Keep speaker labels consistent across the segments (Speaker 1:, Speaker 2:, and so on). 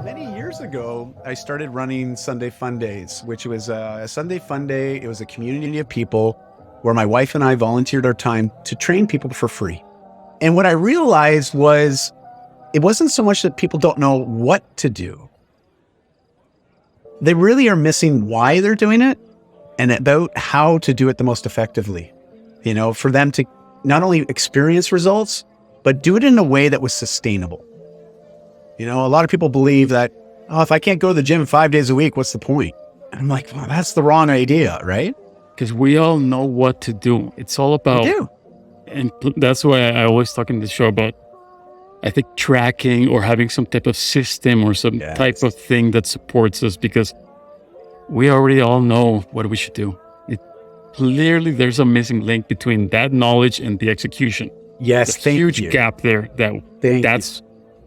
Speaker 1: Many years ago, I started running Sunday Fun Days, which was a Sunday Fun Day. It was a community of people where my wife and I volunteered our time to train people for free. And what I realized was it wasn't so much that people don't know what to do. They really are missing why they're doing it and about how to do it the most effectively. For them to not only experience results, but do it in a way that was sustainable. A lot of people believe that, if I can't go to the gym 5 days a week, what's the point? And I'm like, well, that's the wrong idea, right?
Speaker 2: Because we all know what to do. It's all about, and that's why I always talk in this show about, I think, tracking or having some type of system or some type of thing that supports us, because we already all know what we should do. Clearly, there's a missing link between that knowledge and the execution.
Speaker 1: Yes,
Speaker 2: There's a huge gap there. That's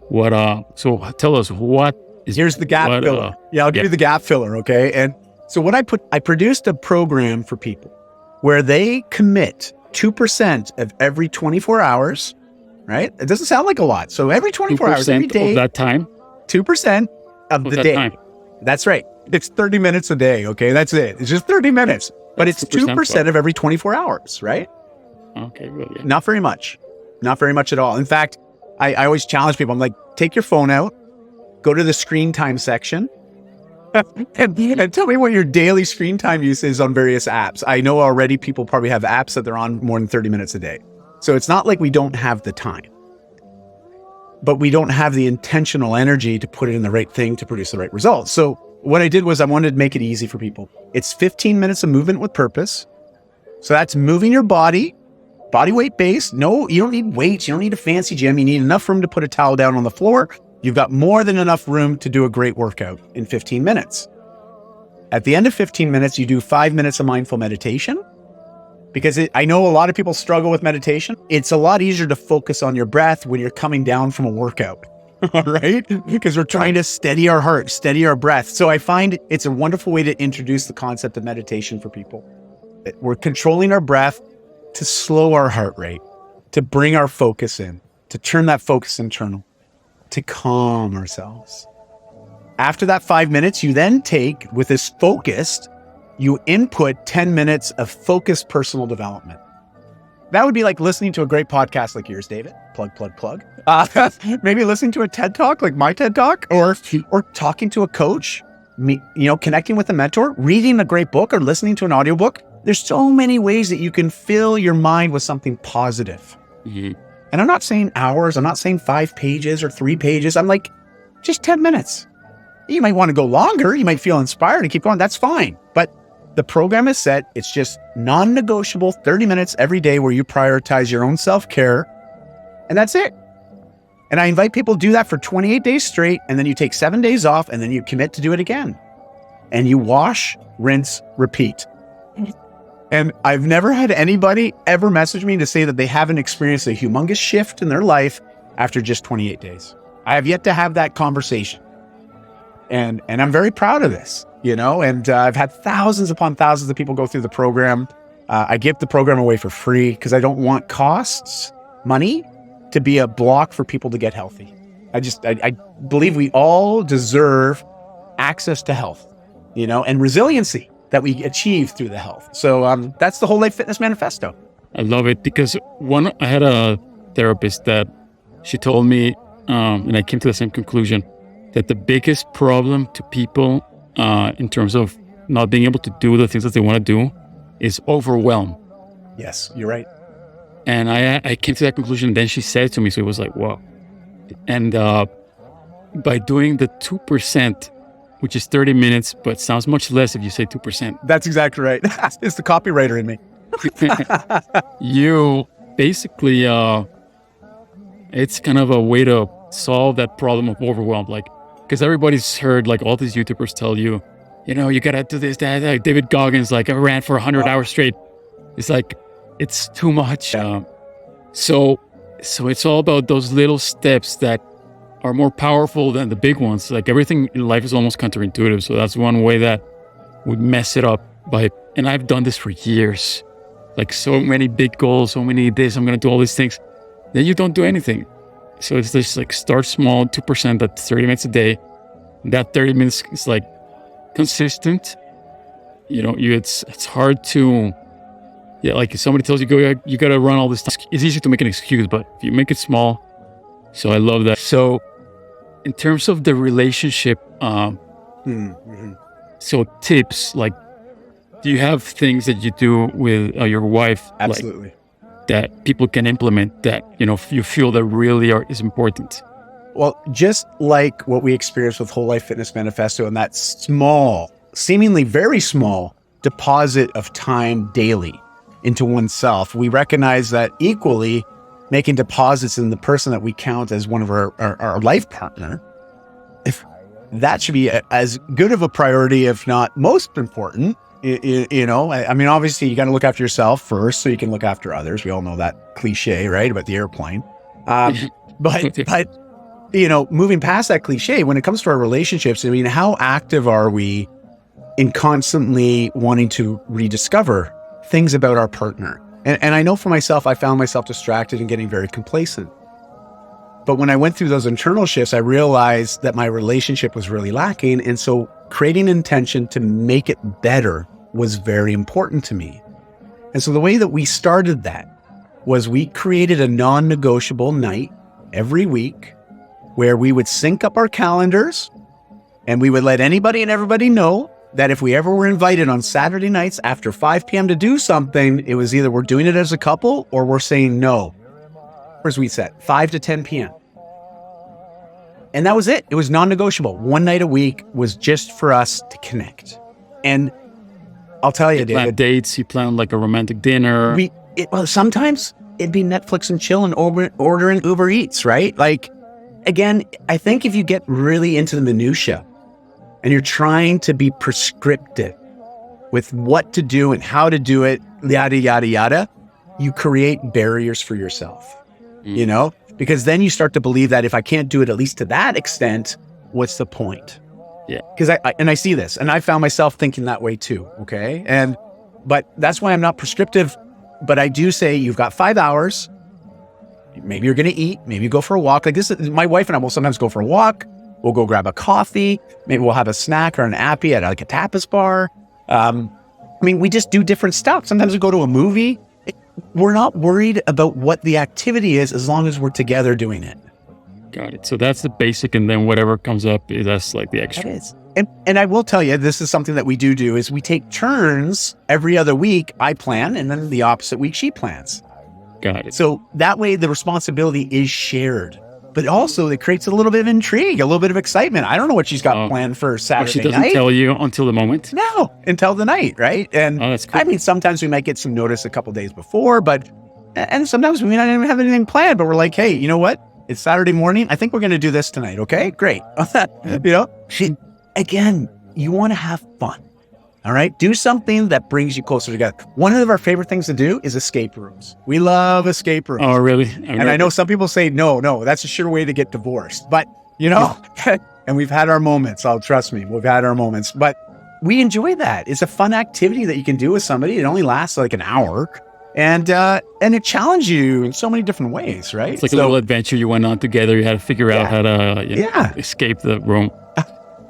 Speaker 2: what. So tell us what is.
Speaker 1: Here's the gap filler. I'll give you the gap filler. Okay, and so I produced a program for people where they commit 2% of every 24 hours. Right? It doesn't sound like a lot. So every 24 hours, every day,
Speaker 2: of that time,
Speaker 1: 2% of the day. Time. That's right. It's 30 minutes a day. Okay, that's it. It's just 30 minutes, but it's 2% of every 24 hours. Right?
Speaker 2: Okay, well, yeah.
Speaker 1: Not very much. Not very much at all. In fact, I always challenge people. I'm like, take your phone out, go to the screen time section, and tell me what your daily screen time use is on various apps. I know already people probably have apps that they're on more than 30 minutes a day. So it's not like we don't have the time, but we don't have the intentional energy to put it in the right thing to produce the right results. So what I did was I wanted to make it easy for people. It's 15 minutes of movement with purpose. So that's moving your body weight based. No, you don't need weights. You don't need a fancy gym. You need enough room to put a towel down on the floor. You've got more than enough room to do a great workout in 15 minutes. At the end of 15 minutes, you do 5 minutes of mindful meditation, because I know a lot of people struggle with meditation. It's a lot easier to focus on your breath when you're coming down from a workout, right? Because we're trying to steady our heart, steady our breath. So I find it's a wonderful way to introduce the concept of meditation for people. We're controlling our breath to slow our heart rate, to bring our focus in, to turn that focus internal, to calm ourselves. After that 5 minutes, you then take, with this focused, you input 10 minutes of focused personal development. That would be like listening to a great podcast like yours, David. Plug, plug, plug. Maybe listening to a TED Talk like my TED Talk, or talking to a coach, connecting with a mentor, reading a great book, or listening to an audiobook. There's so many ways that you can fill your mind with something positive.
Speaker 2: Mm-hmm.
Speaker 1: And I'm not saying hours. I'm not saying 5 pages or 3 pages. I'm like, just 10 minutes. You might want to go longer. You might feel inspired and keep going. That's fine. But the program is set. It's just non-negotiable 30 minutes every day where you prioritize your own self-care. And that's it. And I invite people to do that for 28 days straight. And then you take 7 days off, and then you commit to do it again. And you wash, rinse, repeat. And I've never had anybody ever message me to say that they haven't experienced a humongous shift in their life after just 28 days. I have yet to have that conversation. And I'm very proud of this, and I've had thousands upon thousands of people go through the program. I give the program away for free because I don't want money, to be a block for people to get healthy. I believe we all deserve access to health, and resiliency that we achieve through the health. So that's the Whole Life Fitness Manifesto.
Speaker 2: I love it, because I had a therapist that she told me, and I came to the same conclusion, that the biggest problem to people in terms of not being able to do the things that they want to do is overwhelm.
Speaker 1: Yes, you're right.
Speaker 2: And I came to that conclusion. And then she said to me, so it was like, wow. And by doing the 2%, which is 30 minutes, but sounds much less if you say 2%.
Speaker 1: That's exactly right. It's the copywriter in me.
Speaker 2: You basically, it's kind of a way to solve that problem of overwhelm. Because everybody's heard, all these YouTubers tell you, you got to do this, that. David Goggins, I ran for 100 hours straight. It's it's too much. So it's all about those little steps that are more powerful than the big ones. Everything in life is almost counterintuitive. So that's one way that we mess it up and I've done this for years. So many big goals, so many this, I'm going to do all these things. Then you don't do anything. So it's just start small, 2%, that's 30 minutes a day. that 30 minutes is like consistent. It's hard to, like if somebody tells you you got to run all this, it's easy to make an excuse, but if you make it small. So I love that. So in terms of the relationship, so tips, like, do you have things that you do with your wife?
Speaker 1: Absolutely.
Speaker 2: That people can implement that, you feel that really is important?
Speaker 1: Well, just like what we experienced with Whole Life Fitness Manifesto and that small, seemingly very small deposit of time daily into oneself, we recognize that equally making deposits in the person that we count as one of our life partner, if that should be as good of a priority, if not most important. I mean, obviously you got to look after yourself first so you can look after others. We all know that cliche, right? About the airplane. But moving past that cliche, when it comes to our relationships, I mean, how active are we in constantly wanting to rediscover things about our partner? And I know for myself, I found myself distracted and getting very complacent. But when I went through those internal shifts, I realized that my relationship was really lacking. And so creating intention to make it better was very important to me. And so the way that we started that was we created a non-negotiable night every week where we would sync up our calendars and we would let anybody and everybody know that if we ever were invited on Saturday nights after 5 p.m. to do something, it was either we're doing it as a couple or we're saying no. As we set 5 to 10 p.m. And that was it. It was non-negotiable. One night a week was just for us to connect. And I'll tell you,
Speaker 2: David, plan dates, you plan like a romantic dinner.
Speaker 1: Sometimes it'd be Netflix and chill and ordering Uber Eats, right? Like, again, I think if you get really into the minutia and you're trying to be prescriptive with what to do and how to do it, yada, yada, yada, you create barriers for yourself, because then you start to believe that if I can't do it, at least to that extent, what's the point?
Speaker 2: Yeah.
Speaker 1: Because I see this and I found myself thinking that way too. Okay. But that's why I'm not prescriptive, but I do say you've got 5 hours. Maybe you're going to eat, maybe you go for a walk. Like this, my wife and I will sometimes go for a walk. We'll go grab a coffee. Maybe we'll have a snack or an appy at like a tapas bar. We just do different stuff. Sometimes we go to a movie. We're not worried about what the activity is as long as we're together doing it.
Speaker 2: Got it. So that's the basic, and then whatever comes up, that's like the extra.
Speaker 1: That is. And I will tell you, this is something that we do is we take turns every other week. I plan, and then the opposite week she plans.
Speaker 2: Got it.
Speaker 1: So that way the responsibility is shared. But also it creates a little bit of intrigue, a little bit of excitement. I don't know what she's got planned for Saturday night.
Speaker 2: She doesn't tell you until the moment?
Speaker 1: No, until the night, right? And
Speaker 2: that's cool.
Speaker 1: Sometimes we might get some notice a couple days before, and sometimes we may not even have anything planned, but we're like, hey, you know what? It's Saturday morning. I think we're going to do this tonight. Okay, great. Again, you want to have fun. All right. Do something that brings you closer together. One of our favorite things to do is escape rooms. We love escape rooms.
Speaker 2: Oh, really?
Speaker 1: And I know some people say, no, that's a sure way to get divorced. But, and we've had our moments. Trust me, we've had our moments. But we enjoy that. It's a fun activity that you can do with somebody. It only lasts like an hour. And it challenges you in so many different ways, right?
Speaker 2: It's like a little adventure you went on together. You had to figure out how to escape the room.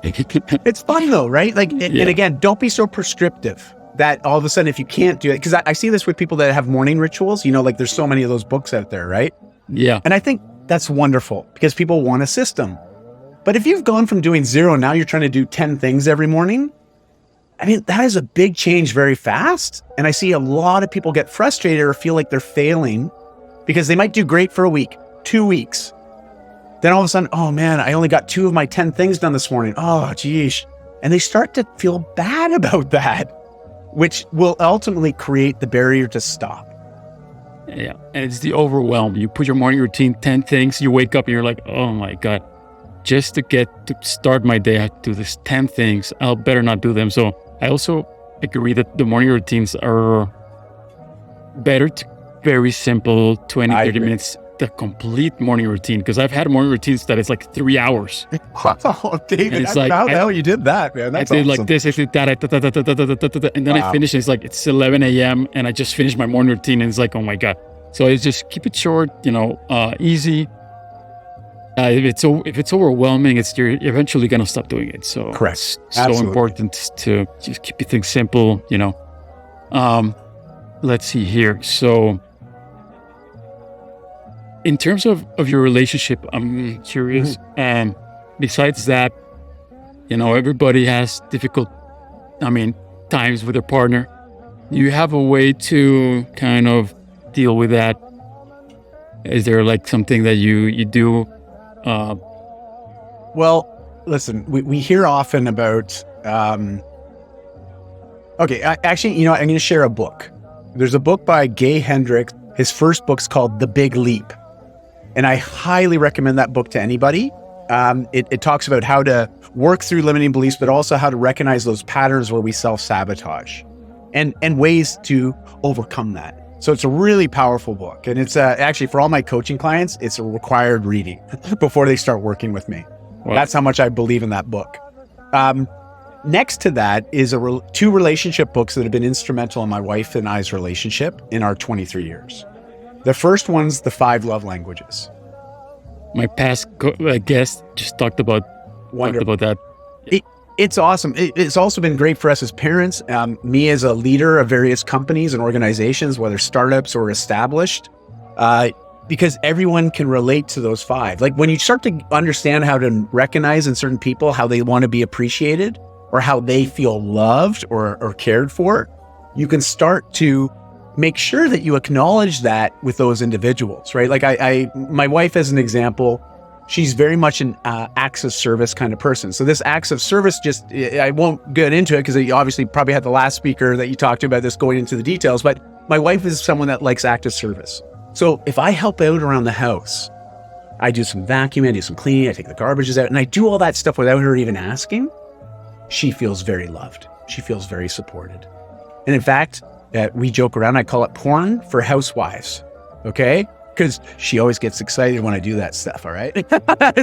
Speaker 1: It's fun though, right? And again, don't be so prescriptive that all of a sudden if you can't do it, because I see this with people that have morning rituals, like there's so many of those books out there, right?
Speaker 2: Yeah.
Speaker 1: And I think that's wonderful because people want a system. But if you've gone from doing 0, now you're trying to do 10 things every morning, that is a big change very fast. And I see a lot of people get frustrated or feel like they're failing because they might do great for a week, 2 weeks. Then all of a sudden, oh man, I only got 2 of my 10 things done this morning. Oh, geez. And they start to feel bad about that, which will ultimately create the barrier to stop.
Speaker 2: Yeah. And it's the overwhelm. You put your morning routine, 10 things, you wake up and you're like, oh my God, just to get to start my day, I have to do this 10 things. I'll better not do them. So I also agree that the morning routines are better to very simple, 20, 30 minutes. The complete morning routine, because I've had morning routines that it's like 3 hours.
Speaker 1: Oh, David,
Speaker 2: and it's
Speaker 1: how the hell you did that, man? That's
Speaker 2: I did
Speaker 1: awesome.
Speaker 2: like this, I did that, and then I finished, and it's like, it's 11 a.m. and I just finished my morning routine, and it's like, oh my God. So it's just keep it short, easy. if it's overwhelming, you're eventually gonna stop doing it. So
Speaker 1: Correct.
Speaker 2: it's so
Speaker 1: Absolutely.
Speaker 2: important to just keep things simple. Let's see here. So in terms of your relationship, I'm curious. And besides that, everybody has difficult, times with their partner. Do you have a way to kind of deal with that? Is there like something that you do?
Speaker 1: Well, listen, we hear often about, actually, I'm going to share a book. There's a book by Gay Hendricks. His first book's called The Big Leap. And I highly recommend that book to anybody. It talks about how to work through limiting beliefs, but also how to recognize those patterns where we self-sabotage and ways to overcome that. So it's a really powerful book. And it's actually, for all my coaching clients, it's a required reading before they start working with me. Wow. That's how much I believe in that book. Next to that is two relationship books that have been instrumental in my wife and I's relationship in our 23 years. The first one's The 5 Love Languages.
Speaker 2: My past guest just talked about that.
Speaker 1: It's awesome. It's also been great for us as parents, me as a leader of various companies and organizations, whether startups or established, because everyone can relate to those 5. Like when you start to understand how to recognize in certain people how they want to be appreciated or how they feel loved or cared for, you can start to make sure that you acknowledge that with those individuals, right? Like my wife, as an example, she's very much an acts of service kind of person. So this acts of service, I won't get into it because you obviously probably had the last speaker that you talked to about this going into the details, but my wife is someone that likes active service. So if I help out around the house, I do some vacuuming, I do some cleaning, I take the garbages out, and I do all that stuff without her even asking, she feels very loved. She feels very supported. And in fact, we joke around, I call it porn for housewives, okay? Because she always gets excited when I do that stuff, all right?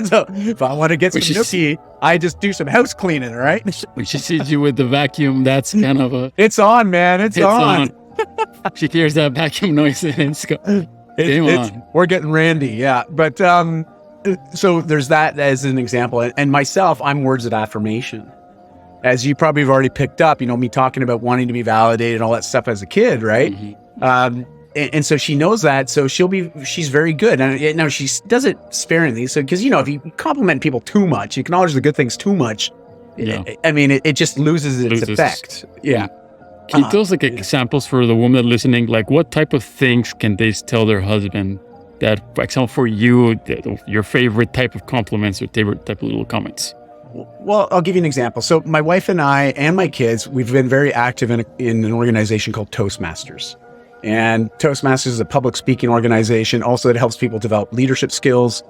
Speaker 1: So if I want to get some nookie, I just do some house cleaning, all right?
Speaker 2: When she sees you with the vacuum, that's kind of a...
Speaker 1: It's on, man, it's on.
Speaker 2: She hears that vacuum noise and it's game on.
Speaker 1: We're getting randy, yeah. But so there's that as an example. And myself, I'm words of affirmation. As you probably have already picked up, me talking about wanting to be validated and all that stuff as a kid, right? Mm-hmm. And so she knows that, so she's very good. And now she does it sparingly. So, because, if you compliment people too much, you acknowledge the good things too much, it just loses its effect. Yeah.
Speaker 2: Can you tell us examples for the woman listening? Like what type of things can they tell their husband that, for example, for you, your favorite type of compliments or favorite type of little comments?
Speaker 1: Well, I'll give you an example. So my wife and I and my kids, we've been very active in an organization called Toastmasters. And Toastmasters is a public speaking organization. Also, it helps people develop leadership skills.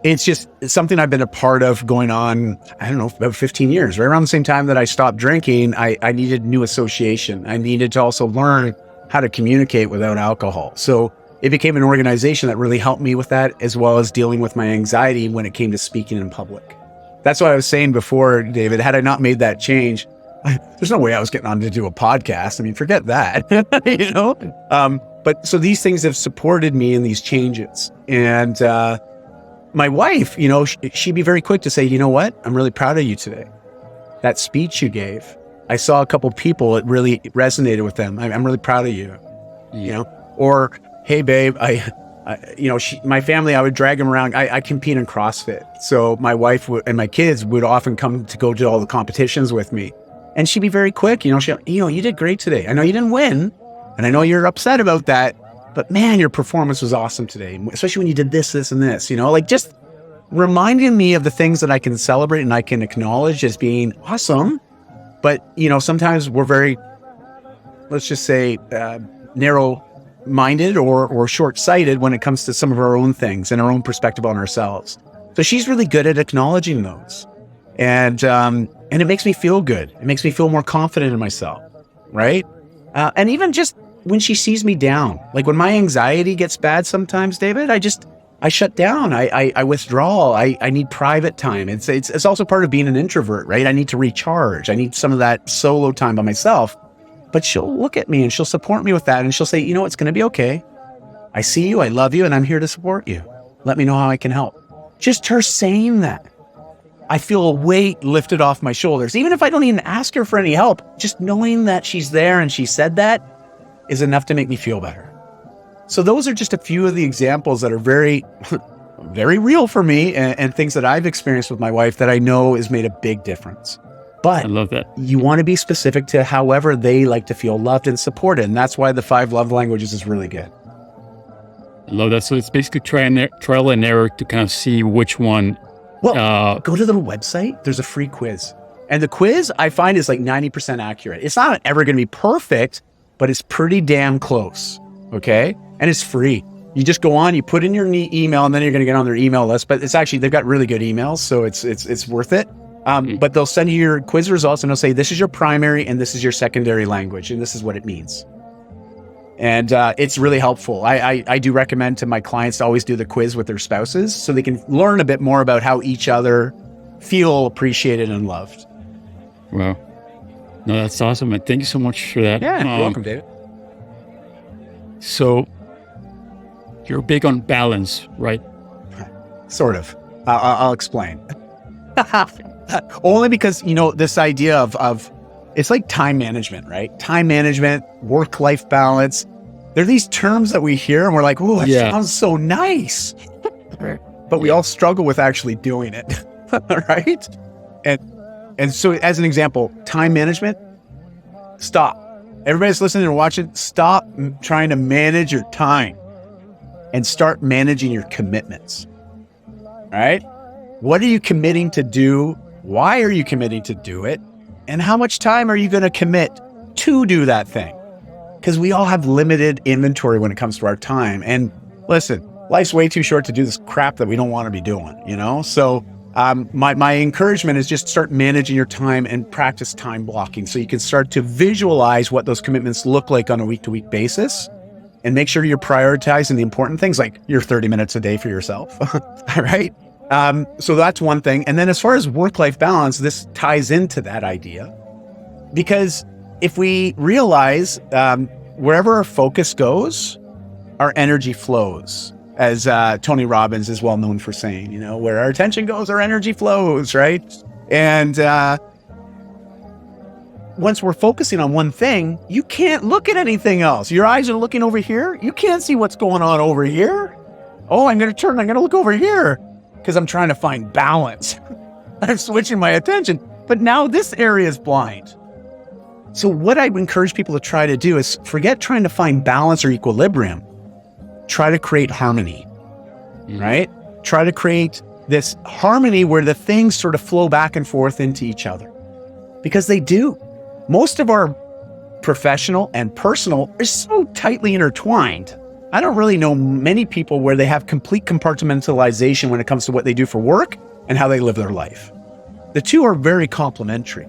Speaker 1: It's something I've been a part of going on, about 15 years. Right around the same time that I stopped drinking, I needed new association. I needed to also learn how to communicate without alcohol. So it became an organization that really helped me with that, as well as dealing with my anxiety when it came to speaking in public. That's what I was saying before, David. Had I not made that change, there's no way I was getting on to do a podcast. Forget that, But so these things have supported me in these changes. And my wife, she'd be very quick to say, you know what? I'm really proud of you today. That speech you gave, I saw a couple people, it really resonated with them. I'm really proud of you, Or, hey, babe, my family, I would drag them around. I compete in CrossFit. So my wife and my kids would often come to go to all the competitions with me. And she'd be very quick, you did great today. I know you didn't win, and I know you're upset about that, but man, your performance was awesome today, especially when you did this, and this, just reminding me of the things that I can celebrate and I can acknowledge as being awesome. But, sometimes we're very, let's just say, narrow-minded or short-sighted when it comes to some of our own things and our own perspective on ourselves. So she's really good at acknowledging those. And it makes me feel good. It makes me feel more confident in myself, right? And even just when she sees me down, like when my anxiety gets bad sometimes, David, I shut down. I withdraw. I need private time. It's also part of being an introvert, right? I need to recharge. I need some of that solo time by myself. But she'll look at me and she'll support me with that. And she'll say, it's going to be okay. I see you. I love you. And I'm here to support you. Let me know how I can help. Just her saying that, I feel a weight lifted off my shoulders. Even if I don't even ask her for any help, just knowing that she's there and she said that is enough to make me feel better. So those are just a few of the examples that are very, very real for me, and things that I've experienced with my wife that I know has made a big difference. But
Speaker 2: I love that.
Speaker 1: You want to be specific to however they like to feel loved and supported. And that's why the 5 love languages is really good.
Speaker 2: I love that. So it's basically trial and error to kind of see which one.
Speaker 1: Well, go to the website. There's a free quiz. And the quiz, I find, is like 90% accurate. It's not ever going to be perfect, but it's pretty damn close. Okay? And it's free. You just go on, you put in your email, and then you're going to get on their email list. But it's actually, they've got really good emails, so it's worth it. But they'll send you your quiz results, and they'll say, this is your primary and this is your secondary language, and this is what it means. And it's really helpful. I do recommend to my clients to always do the quiz with their spouses so they can learn a bit more about how each other feel appreciated and loved.
Speaker 2: Wow. No, that's awesome. And thank you so much for that.
Speaker 1: Yeah, you're welcome, David.
Speaker 2: So you're big on balance, right?
Speaker 1: Sort of. I'll explain. Only because, this idea of it's like time management, right? Time management, work-life balance. There are these terms that we hear and we're like, oh, it sounds so nice. But we all struggle with actually doing it, right? And so as an example, time management, stop. Everybody's listening or watching, stop trying to manage your time and start managing your commitments, right? What are you committing to do? Why are you committing to do it? And how much time are you going to commit to do that thing? Because we all have limited inventory when it comes to our time. And listen, life's way too short to do this crap that we don't want to be doing, So my encouragement is just start managing your time and practice time blocking so you can start to visualize what those commitments look like on a week-to-week basis, and make sure you're prioritizing the important things like your 30 minutes a day for yourself, right? So that's one thing. And then as far as work-life balance, this ties into that idea, because if we realize wherever our focus goes, our energy flows, as Tony Robbins is well known for saying, where our attention goes, our energy flows, right? And once we're focusing on one thing, you can't look at anything else. Your eyes are looking over here. You can't see what's going on over here. Oh, I'm going to look over here because I'm trying to find balance. I'm switching my attention, but now this area is blind. So what I would encourage people to try to do is forget trying to find balance or equilibrium. Try to create harmony, right? Try to create this harmony where the things sort of flow back and forth into each other, because they do. Most of our professional and personal are so tightly intertwined. I don't really know many people where they have complete compartmentalization when it comes to what they do for work and how they live their life. The two are very complementary.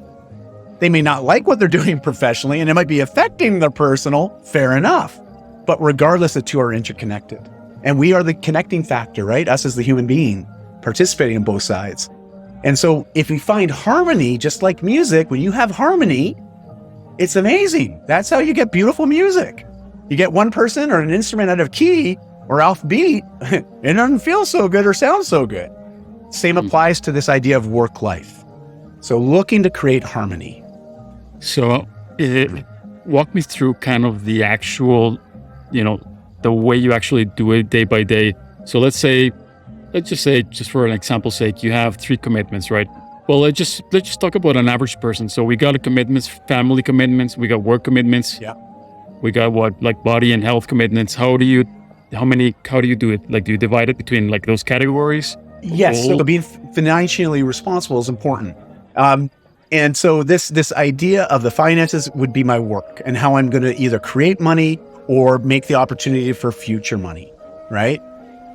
Speaker 1: They may not like what they're doing professionally, and it might be affecting their personal, fair enough. But regardless, the two are interconnected. And we are the connecting factor, right? Us as the human being participating in both sides. And so if we find harmony, just like music, when you have harmony, it's amazing. That's how you get beautiful music. You get one person or an instrument out of key or off beat, it doesn't feel so good or sound so good. Same applies to this idea of work life. So looking to create harmony.
Speaker 2: So walk me through kind of the actual, the way you actually do it day by day. So let's just say, just for an example's sake, you have 3 commitments, right? Well, let's just talk about an average person. So we got commitments, family commitments, we got work commitments.
Speaker 1: Yeah.
Speaker 2: We got like body and health commitments. How do you do it? Like, do you divide it between like those categories?
Speaker 1: Yes. So being financially responsible is important. And so this idea of the finances would be my work and how I'm going to either create money or make the opportunity for future money, right?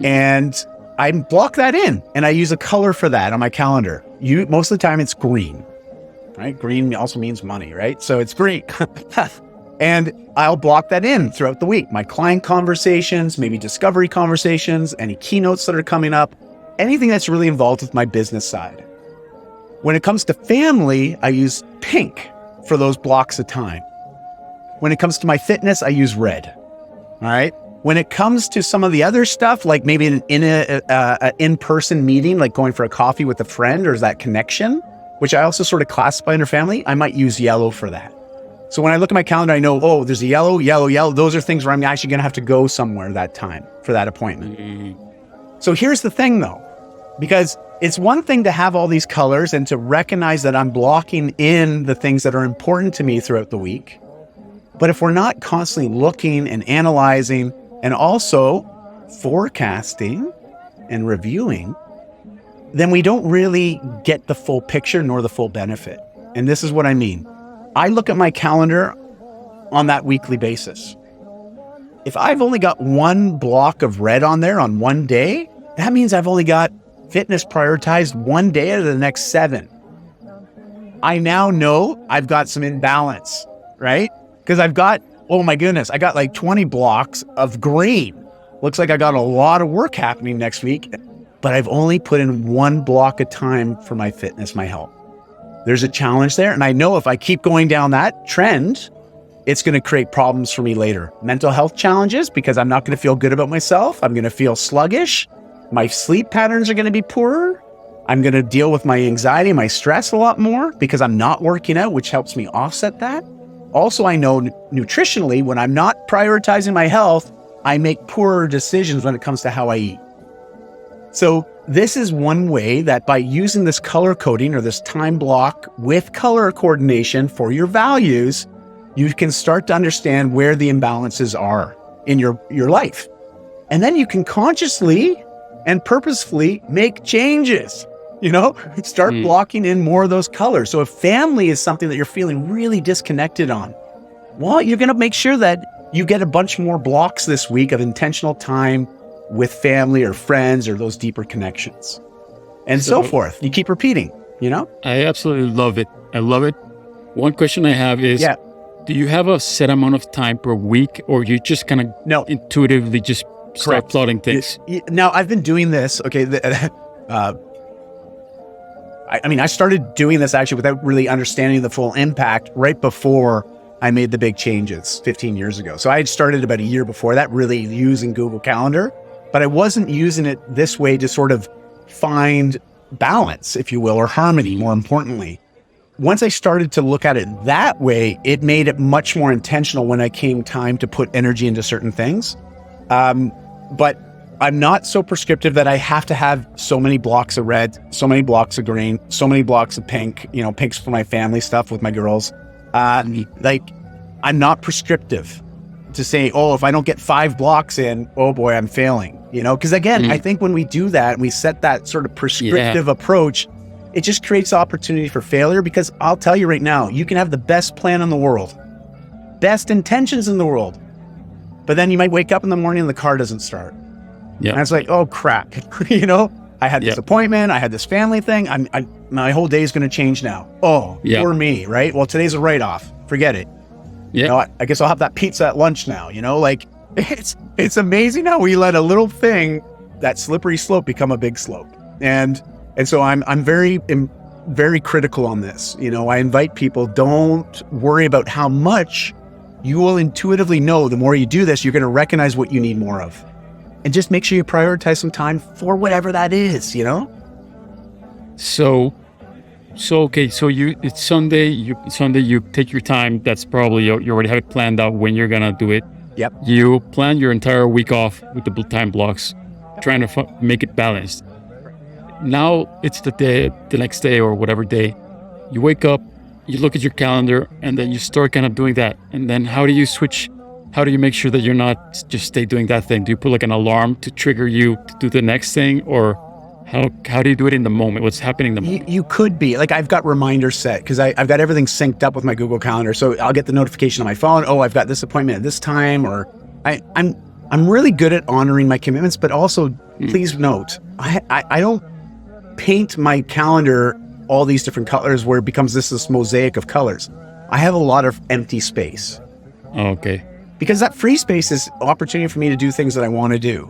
Speaker 1: And I block that in, and I use a color for that on my calendar. Most of the time it's green, right? Green also means money, right? So it's green. And I'll block that in throughout the week. My client conversations, maybe discovery conversations, any keynotes that are coming up, anything that's really involved with my business side. When it comes to family, I use pink for those blocks of time. When it comes to my fitness, I use red. All right. When it comes to some of the other stuff, like maybe in a in-person meeting, like going for a coffee with a friend, or is that connection, which I also sort of classify under family, I might use yellow for that. So when I look at my calendar, I know, oh, there's a yellow, yellow, yellow. Those are things where I'm actually going to have to go somewhere that time for that appointment. So here's the thing though, because it's one thing to have all these colors and to recognize that I'm blocking in the things that are important to me throughout the week. But if we're not constantly looking and analyzing and also forecasting and reviewing, then we don't really get the full picture nor the full benefit. And this is what I mean. I look at my calendar on that weekly basis. If I've only got one block of red on there on one day, that means I've only got fitness prioritized one day out of the next 7. I now know I've got some imbalance, right? Because I've got, oh my goodness, I got like 20 blocks of green. Looks like I got a lot of work happening next week, but I've only put in one block of time for my fitness, my health. There's a challenge there. And I know if I keep going down that trend, it's going to create problems for me later. Mental health challenges, because I'm not going to feel good about myself. I'm going to feel sluggish. My sleep patterns are going to be poorer. I'm going to deal with my anxiety, my stress a lot more because I'm not working out, which helps me offset that. Also, I know nutritionally, when I'm not prioritizing my health, I make poorer decisions when it comes to how I eat. So this is one way that by using this color coding or this time block with color coordination for your values, you can start to understand where the imbalances are in your life. And then you can consciously and purposefully make changes. Start blocking in more of those colors. So if family is something that you're feeling really disconnected on, well, you're going to make sure that you get a bunch more blocks this week of intentional time with family or friends or those deeper connections and so forth. You keep repeating,
Speaker 2: I absolutely love it. I love it. One question I have is, do you have a set amount of time per week, or you just kind of intuitively just start plotting things?
Speaker 1: Now, I've been doing this. Okay. I started doing this actually without really understanding the full impact right before I made the big changes 15 years ago. So I had started about a year before that, really using Google Calendar, but I wasn't using it this way to sort of find balance, if you will, or harmony, more importantly. Once I started to look at it that way, it made it much more intentional when I came time to put energy into certain things. But I'm not so prescriptive that I have to have so many blocks of red, so many blocks of green, so many blocks of pink, pinks for my family stuff with my girls. I'm not prescriptive to say, oh, if I don't get 5 blocks in, oh boy, I'm failing, because again, I think when we do that and we set that sort of prescriptive approach, it just creates opportunity for failure. Because I'll tell you right now, you can have the best plan in the world, best intentions in the world, but then you might wake up in the morning and the car doesn't start. Yeah. And it's like, oh crap, I had this appointment, I had this family thing. My whole day is going to change now. Oh, for me, right? Well, today's a write-off. Forget it. Yeah. I guess I'll have that pizza at lunch now. It's amazing how we let a little thing, that slippery slope, become a big slope. And so I'm very critical on this. I invite people, don't worry about how much. You will intuitively know the more you do this, you're going to recognize what you need more of. And just make sure you prioritize some time for whatever that is,
Speaker 2: So it's Sunday, you take your time. That's probably, you already have it planned out when you're going to do it.
Speaker 1: Yep.
Speaker 2: You plan your entire week off with the time blocks, trying to make it balanced. Now it's the next day or whatever day, you wake up, you look at your calendar, and then you start kind of doing that. And then how do you switch? How do you make sure that you're not just stay doing that thing? Do you put like an alarm to trigger you to do the next thing? Or how do you do it in the moment? What's happening in the moment?
Speaker 1: You could be like, I've got reminders set because I've got everything synced up with my Google Calendar. So I'll get the notification on my phone. Oh, I've got this appointment at this time. Or I'm really good at honoring my commitments, but also please note, I don't paint my calendar all these different colors where it becomes this mosaic of colors. I have a lot of empty space.
Speaker 2: Okay.
Speaker 1: Because that free space is opportunity for me to do things that I want to do.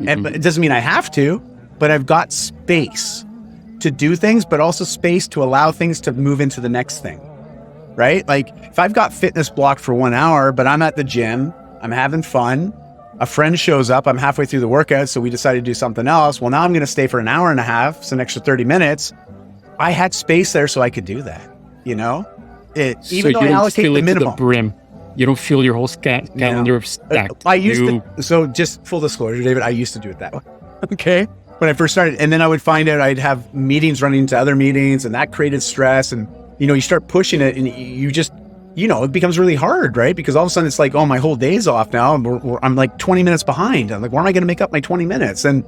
Speaker 1: And but it doesn't mean I have to, but I've got space to do things, but also space to allow things to move into the next thing, right? Like if I've got fitness blocked for 1 hour, but I'm at the gym, I'm having fun, a friend shows up. I'm halfway through the workout, so we decided to do something else. Well, now I'm going to stay for an hour and a half, so an extra 30 minutes. I had space there so I could do that, you know? Even though I allocate the minimum.
Speaker 2: To the brim. You don't feel your whole calendar stacked.
Speaker 1: I used to, so just full disclosure, David, I used to do it that way. Okay. When I first started, and then I would find out I'd have meetings running into other meetings, and that created stress. And, you know, you start pushing it and you just, you know, it becomes really hard, right? Because all of a sudden it's like, oh, my whole day's off now. And I'm like 20 minutes behind. I'm like, where am I going to make up my 20 minutes? And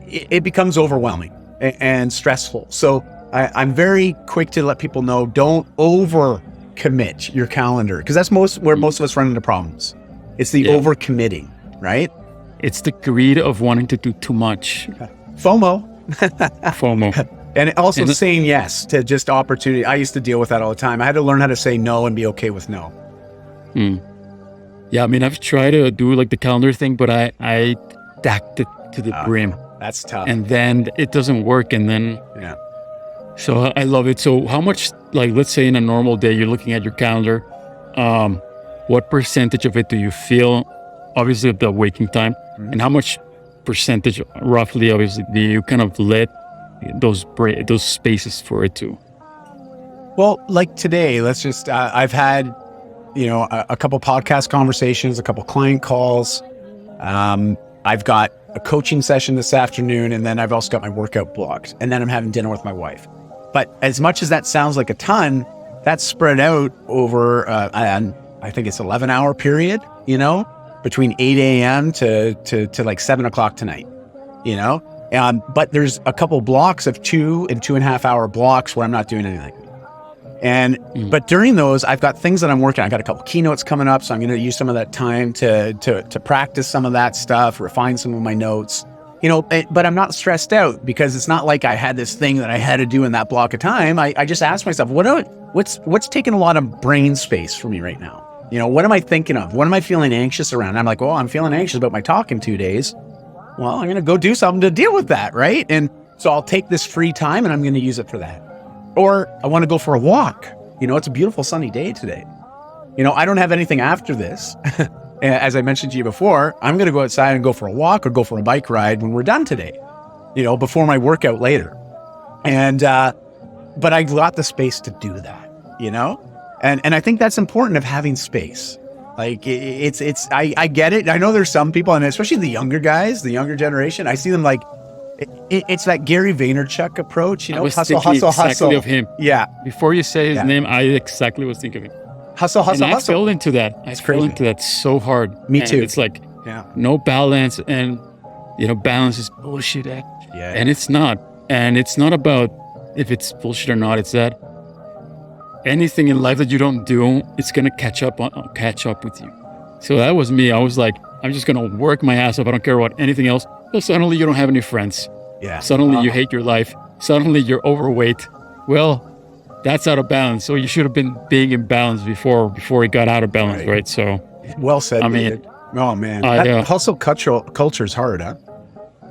Speaker 1: it becomes overwhelming and stressful. So I'm very quick to let people know, don't over commit your calendar, because that's where most of us run into problems. It's the overcommitting, right?
Speaker 2: It's the greed of wanting to do too much.
Speaker 1: FOMO. And also
Speaker 2: and
Speaker 1: saying yes to just opportunity. I used to deal with that all the time. I had to learn how to say no and be okay with no.
Speaker 2: Yeah, I mean, I've tried to do like the calendar thing, but I stacked it to the brim.
Speaker 1: That's tough.
Speaker 2: And then it doesn't work. And then, so I love it. So how much, like, let's say in a normal day, you're looking at your calendar, what percentage of it do you feel, obviously of the waking time, and how much percentage roughly, obviously, do you kind of let those spaces for it to?
Speaker 1: Well, like today, let's just, I've had, you know, a couple podcast conversations, a couple client calls. I've got a coaching session this afternoon, and then I've also got my workout blocked, and then I'm having dinner with my wife. But as much as that sounds like a ton, that's spread out over, I think it's 11-hour period, you know, between 8 a.m. to like 7 o'clock tonight, you know? But there's a couple blocks of 2 and 2.5 hour blocks where I'm not doing anything. And, but during those, I've got things that I'm working on. I got a couple keynotes coming up, so I'm going to use some of that time to practice some of that stuff, refine some of my notes. You know, but I'm not stressed out, because it's not like I had this thing that I had to do in that block of time. I just asked myself, what's taking a lot of brain space for me right now? You know, what am I thinking of? What am I feeling anxious around? And I'm like, I'm feeling anxious about my talk in 2 days. Well, I'm going to go do something to deal with that, right? And so I'll take this free time and I'm going to use it for that. Or I want to go for a walk. You know, it's a beautiful sunny day today. You know, I don't have anything after this. As I mentioned to you before, I'm going to go outside and go for a walk or go for a bike ride when we're done today, you know, before my workout later. And, but I got the space to do that, you know? And I think that's important, of having space. Like I get it. I know there's some people, and especially the younger guys, the younger generation, I see them like, it's that Gary Vaynerchuk approach, you know, hustle.
Speaker 2: Of him.
Speaker 1: Yeah.
Speaker 2: Before you say his name, I exactly was thinking of him.
Speaker 1: Hustle.
Speaker 2: And I fell into that. I fell into that so hard.
Speaker 1: Me too.
Speaker 2: It's like, no balance, and, you know, balance is bullshit. And it's not. And it's not about if it's bullshit or not. It's that anything in life that you don't do, it's going to catch up with you. So that was me. I was like, I'm just going to work my ass off. I don't care about anything else. So suddenly you don't have any friends.
Speaker 1: Yeah.
Speaker 2: Suddenly you hate your life. Suddenly you're overweight. Well, that's out of balance. So you should have been being in balance before it got out of balance, right? So,
Speaker 1: well said.
Speaker 2: I mean,
Speaker 1: oh man, that hustle culture is hard, huh?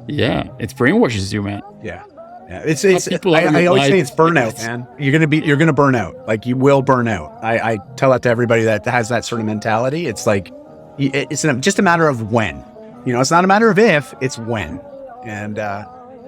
Speaker 2: Yeah, it brainwashes you, man.
Speaker 1: Yeah. It's I always say it's burnout, man. You're gonna burn out. Like, you will burn out. I tell that to everybody that has that sort of mentality. It's like, it's just a matter of when. You know, it's not a matter of if, it's when. And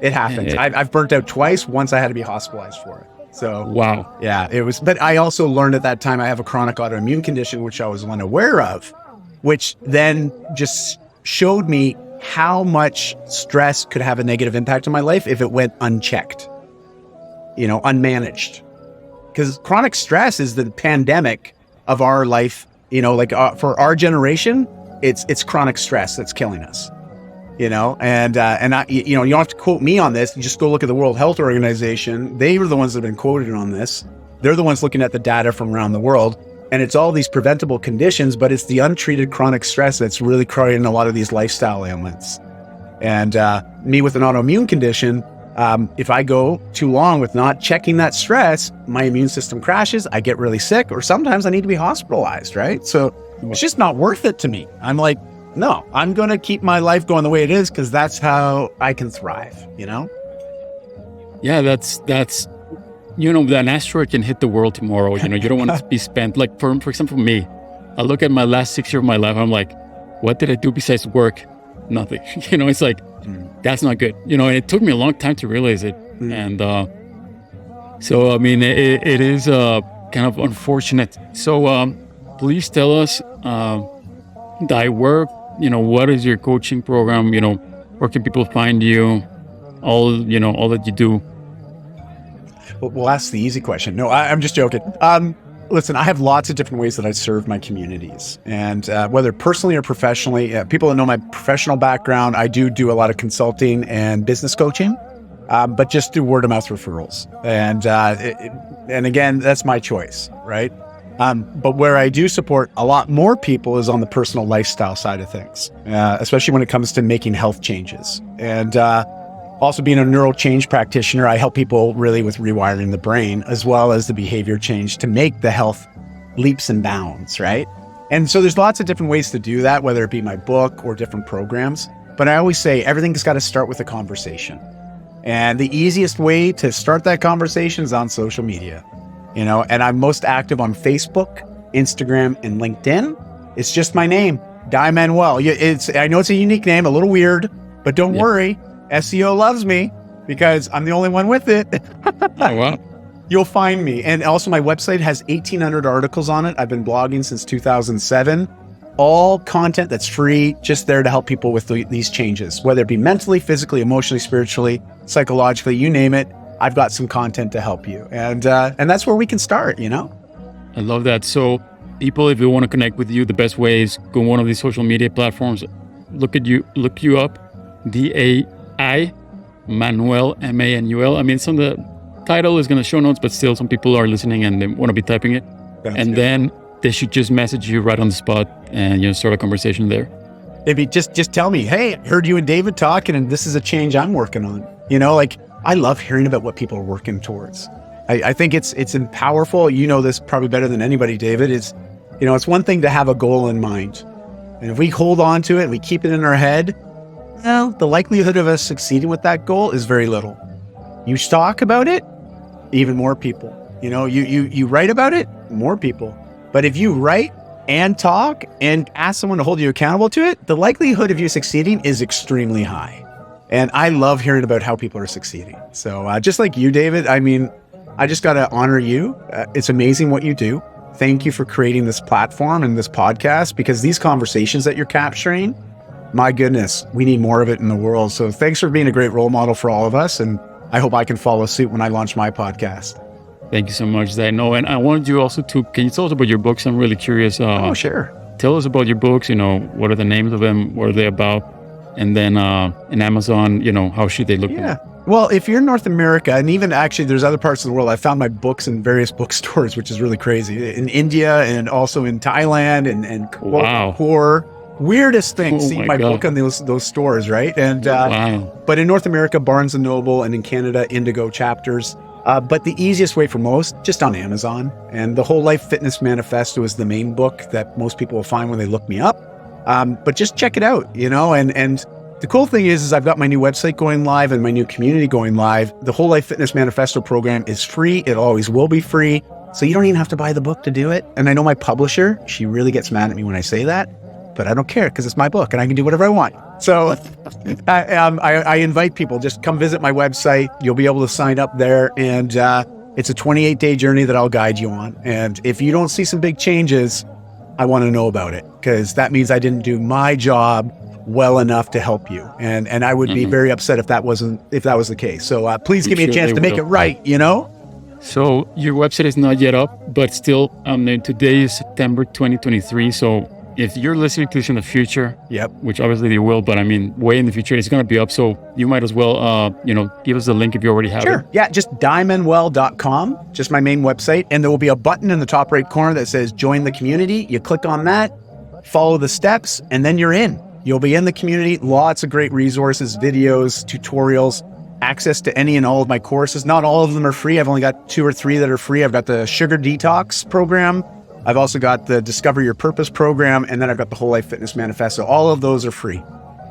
Speaker 1: it happens. I've burnt out twice. Once I had to be hospitalized for it. So
Speaker 2: wow.
Speaker 1: Yeah, it was. But I also learned at that time I have a chronic autoimmune condition, which I was unaware of, which then just showed me how much stress could have a negative impact on my life if it went unchecked, you know, unmanaged. Because chronic stress is the pandemic of our life. You know, like for our generation, it's chronic stress that's killing us. You know, and I, you know, you don't have to quote me on this. You just go look at the World Health Organization. They were the ones that have been quoted on this. They're the ones looking at the data from around the world. And it's all these preventable conditions, but it's the untreated chronic stress that's really creating a lot of these lifestyle ailments. And me with an autoimmune condition, if I go too long with not checking that stress, my immune system crashes, I get really sick, or sometimes I need to be hospitalized, right? So it's just not worth it to me. I'm like, no, I'm going to keep my life going the way it is, because that's how I can thrive, you know?
Speaker 2: Yeah, that's, you know, an asteroid can hit the world tomorrow. You know, you don't want to be spent, like, for example, me, I look at my last 6 years of my life, I'm like, what did I do besides work? Nothing. It's like, that's not good. And it took me a long time to realize it. And so, I mean, it is kind of unfortunate. So please tell us, Dai, what is your coaching program? Where can people find you? All that you do.
Speaker 1: Well, that's the easy question. No, I'm just joking. Listen, I have lots of different ways that I serve my communities, and whether personally or professionally, people that know my professional background, I do a lot of consulting and business coaching, but just through word of mouth referrals. And again, that's my choice, right? But where I do support a lot more people is on the personal lifestyle side of things, especially when it comes to making health changes. And also being a neural change practitioner, I help people really with rewiring the brain as well as the behavior change to make the health leaps and bounds, right? And so there's lots of different ways to do that, whether it be my book or different programs. But I always say everything's got to start with a conversation. And the easiest way to start that conversation is on social media, and I'm most active on Facebook, Instagram, and LinkedIn. It's just my name, Dai Manuel. I know it's a unique name, a little weird, but don't worry. SEO loves me because I'm the only one with it.
Speaker 2: Oh, wow.
Speaker 1: You'll find me. And also my website has 1,800 articles on it. I've been blogging since 2007. All content that's free, just there to help people with these changes, whether it be mentally, physically, emotionally, spiritually, psychologically, you name it. I've got some content to help you. And that's where we can start,
Speaker 2: I love that. So people, if you want to connect with you, the best way is go on one of these social media platforms, look you up, Dai Manuel, Manuel. I mean, the title is going to show notes, but still some people are listening and they want to be typing it. Then they should just message you right on the spot and start a conversation there.
Speaker 1: Maybe just tell me, hey, I heard you and David talking and this is a change I'm working on. I love hearing about what people are working towards. I think it's powerful. You know this probably better than anybody, David. It's one thing to have a goal in mind. And if we hold on to it and we keep it in our head, well, the likelihood of us succeeding with that goal is very little. You talk about it, even more people. You write about it, more people. But if you write and talk and ask someone to hold you accountable to it, the likelihood of you succeeding is extremely high. And I love hearing about how people are succeeding. So just like you, David, I mean, I just got to honor you. It's amazing what you do. Thank you for creating this platform and this podcast, because these conversations that you're capturing, my goodness, we need more of it in the world. So thanks for being a great role model for all of us. And I hope I can follow suit when I launch my podcast.
Speaker 2: Thank you so much, Dai. No, and I wanted you also can you tell us about your books? I'm really curious.
Speaker 1: Oh, sure.
Speaker 2: Tell us about your books, what are the names of them? What are they about? And then in Amazon, how should they look?
Speaker 1: Yeah. Well, if you're in North America, and even actually there's other parts of the world, I found my books in various bookstores, which is really crazy. In India and also in Thailand and
Speaker 2: wow.
Speaker 1: Weirdest thing, seeing my
Speaker 2: God.
Speaker 1: book on those stores, right? And
Speaker 2: wow.
Speaker 1: But in North America, Barnes & Noble, and in Canada, Indigo Chapters. But the easiest way for most, just on Amazon. And the Whole Life Fitness Manifesto is the main book that most people will find when they look me up. But just check it out, and the cool thing is I've got my new website going live and my new community going live. The Whole Life Fitness Manifesto program is free. It always will be free. So you don't even have to buy the book to do it. And I know my publisher, she really gets mad at me when I say that, but I don't care because it's my book and I can do whatever I want. So I invite people, just come visit my website. You'll be able to sign up there. And it's a 28-day journey that I'll guide you on. And if you don't see some big changes, I want to know about it, because that means I didn't do my job well enough to help you. And I would be very upset if that was the case. So please give me a chance to make it right,
Speaker 2: So your website is not yet up, but still, today is September 2023. So if you're listening to this in the future, which obviously you will, but I mean, way in the future, it's going to be up. So you might as well, give us the link if you already have it.
Speaker 1: Sure. Yeah, just daimanuel.com, just my main website. And there will be a button in the top right corner that says join the community. You click on that, follow the steps, and then you're in. You'll be in the community. Lots of great resources, videos, tutorials, access to any and all of my courses. Not all of them are free. I've only got 2 or 3 that are free. I've got the Sugar Detox program. I've also got the Discover Your Purpose program, and then I've got the Whole Life Fitness Manifesto. All of those are free.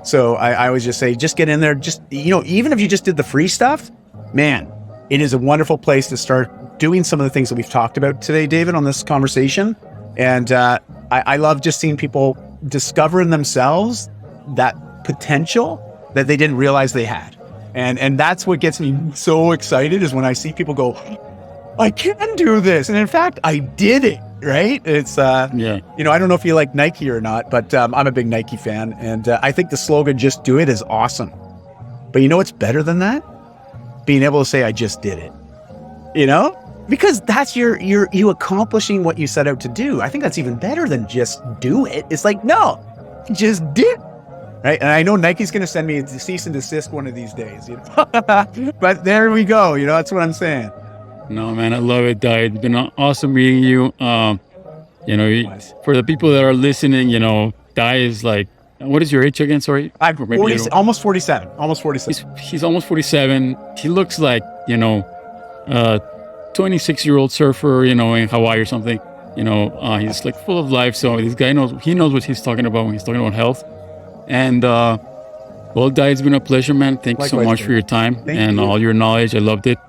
Speaker 1: So I always just say, just get in there. Just, even if you just did the free stuff, man, it is a wonderful place to start doing some of the things that we've talked about today, David, on this conversation. And I love just seeing people discover in themselves that potential that they didn't realize they had. And that's what gets me so excited, is when I see people go, I can do this. And in fact, I did it, right? It's,
Speaker 2: Yeah.
Speaker 1: you know, I don't know if you like Nike or not, but I'm a big Nike fan. And I think the slogan, just do it, is awesome. But you know what's better than that? Being able to say, I just did it, you know? Because that's you accomplishing what you set out to do. I think that's even better than just do it. It's like, no, just did. Right? And I know Nike's going to send me a cease and desist one of these days, you know? But there we go. You know, that's what I'm saying.
Speaker 2: No, man, I love it, Dai. It's been awesome meeting you. You know, for the people that are listening, you know, Dai is like, what is your age again? Sorry.
Speaker 1: I'm 40, almost 47. Almost 47.
Speaker 2: He's almost 47. He looks like, you know, 26-year-old surfer, you know, in Hawaii or something. You know, he's like full of life. So this guy knows what he's talking about when he's talking about health. And well, Dai, it's been a pleasure, man. Thank you so much for your time and all your knowledge. I loved it.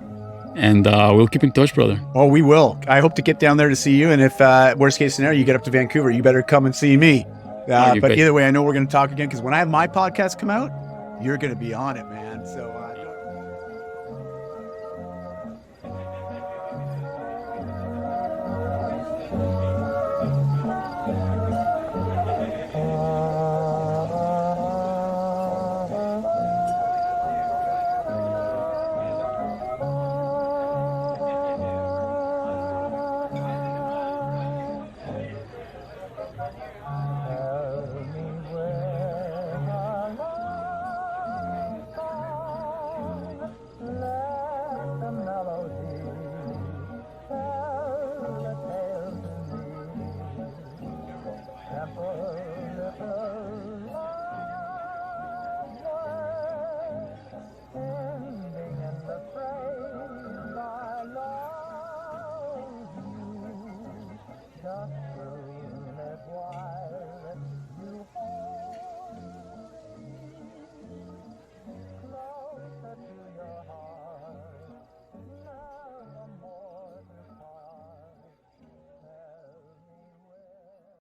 Speaker 2: And we'll keep in touch, brother.
Speaker 1: Oh, we will. I hope to get down there to see you. And if worst case scenario, you get up to Vancouver, you better come and see me. But either way, I know we're going to talk again, because when I have my podcast come out, you're going to be on it, man. So